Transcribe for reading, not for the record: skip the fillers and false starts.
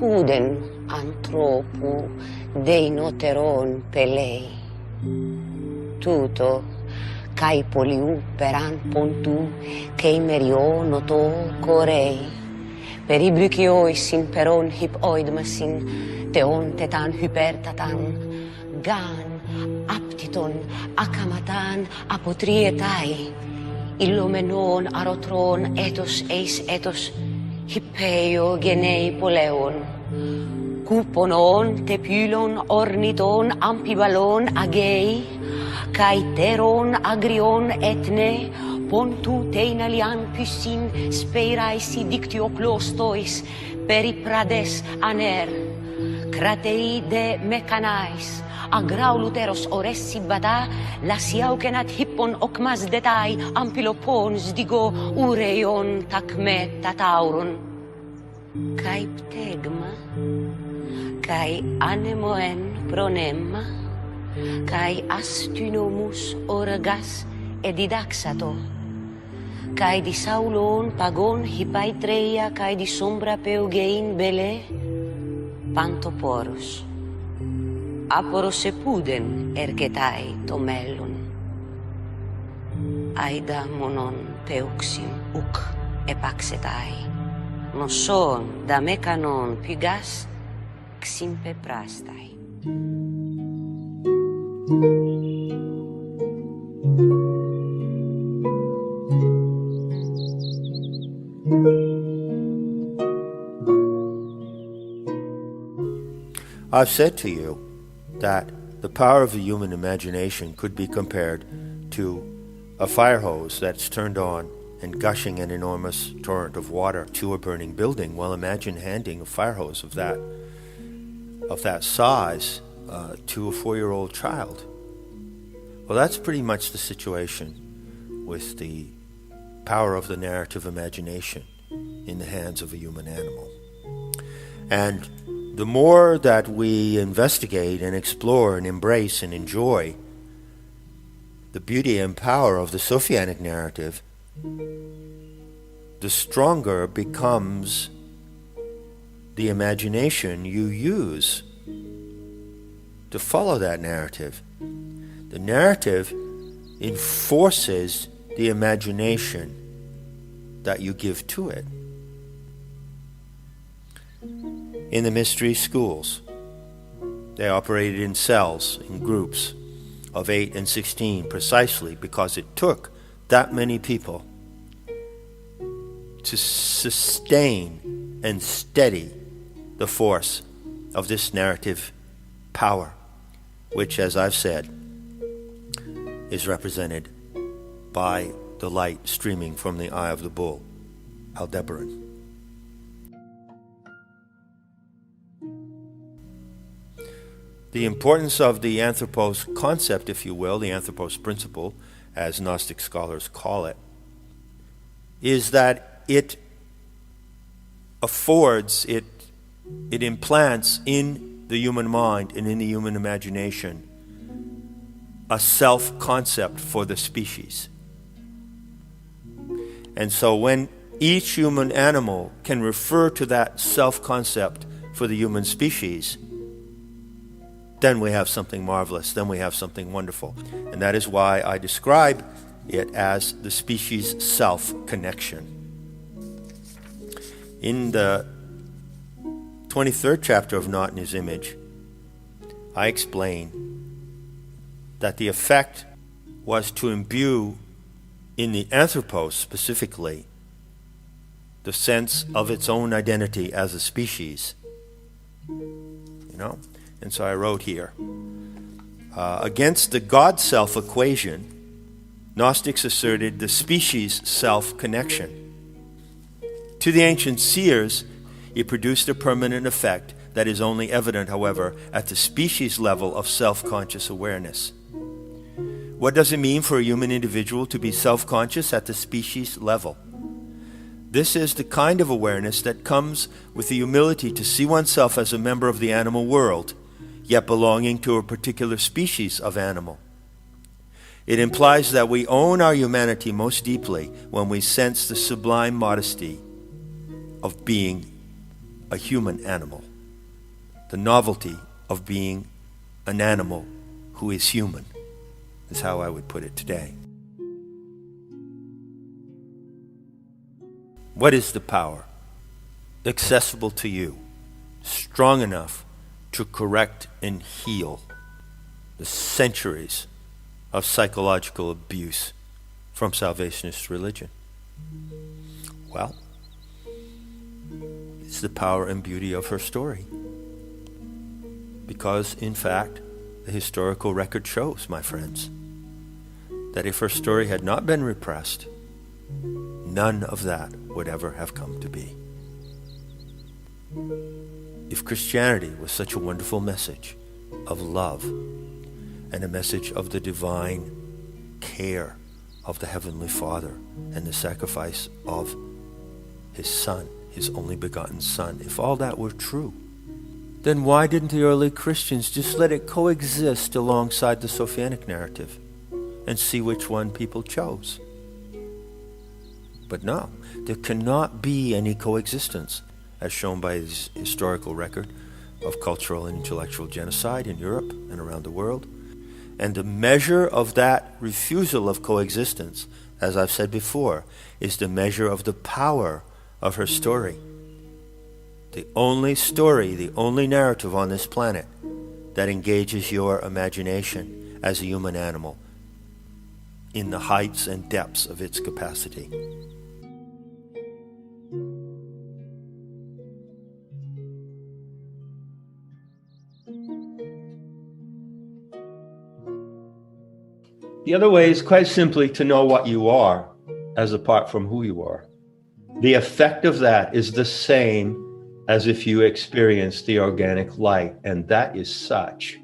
Cuden antropu dei noteron pelei. Tuto, kai poliu peran pontu, kei merio noto corei. Per i brychiois in peron hip oidmasin, teon tetan hypertatan, gan, aptiton, akamatan, apotrietai. Illomenon arotron etos eis etos, Hippeio genei poleon, cuponon, tepylon, orniton, ampibalon, agei, caiteron, agrion, etne, pontu teinalian pysin, speiraisi dictio clostois, periprades aner, cratei de mecanais, agrauluteros oressi bata, lasiaukenat hippon okmas detai, ampilopon sdigo ureion takmet tatauron. Kai ptegma, kai anemoen pronemma, kai astynomus orgas edidaxato, kai di saulon pagon hipaitreia, kai di sombra peugein bele, pantoporos. Aporos epuden ergetai tomellon. Aida monon peuxim uc epaxetai. Noson da mekanon pygas ximpe prastai. I've said to you that the power of the human imagination could be compared to a fire hose that's turned on and gushing an enormous torrent of water to a burning building. Well, imagine handing a fire hose of that size to a 4-year-old child. Well, that's pretty much the situation with the power of the narrative imagination in the hands of a human animal. And the more that we investigate and explore and embrace and enjoy the beauty and power of the Sophianic narrative, the stronger becomes the imagination you use to follow that narrative. The narrative enforces the imagination that you give to it. In the mystery schools, they operated in cells, in groups of 8 and 16, precisely because it took that many people to sustain and steady the force of this narrative power, which, as I've said, is represented by the light streaming from the eye of the bull, Aldebaran. The importance of the anthropos concept, if you will, the anthropos principle, as Gnostic scholars call it, is that it affords, it implants in the human mind and in the human imagination a self-concept for the species. And so when each human animal can refer to that self-concept for the human species, then we have something marvelous, then we have something wonderful. And that is why I describe it as the species self-connection. In the 23rd chapter of Not in His Image, I explain that the effect was to imbue in the anthropos specifically the sense of its own identity as a species. And so I wrote here, against the God-self equation, Gnostics asserted the species-self connection. To the ancient seers, it produced a permanent effect that is only evident, however, at the species level of self-conscious awareness. What does it mean for a human individual to be self-conscious at the species level? This is the kind of awareness that comes with the humility to see oneself as a member of the animal world, yet belonging to a particular species of animal. It implies that we own our humanity most deeply when we sense the sublime modesty of being a human animal, the novelty of being an animal who is human, is how I would put it today. What is the power accessible to you, strong enough to correct and heal the centuries of psychological abuse from salvationist religion? Well, it's the power and beauty of her story. Because, in fact, the historical record shows, my friends, that if her story had not been repressed, none of that would ever have come to be. If Christianity was such a wonderful message of love and a message of the divine care of the Heavenly Father and the sacrifice of His Son, His only begotten Son, if all that were true, then why didn't the early Christians just let it coexist alongside the Sophianic narrative and see which one people chose? But no, there cannot be any coexistence, as shown by his historical record of cultural and intellectual genocide in Europe and around the world. And the measure of that refusal of coexistence, as I've said before, is the measure of the power of her story. The only story, the only narrative on this planet that engages your imagination as a human animal in the heights and depths of its capacity. The other way is quite simply to know what you are as apart from who you are. The effect of that is the same as if you experience the organic light, and that is such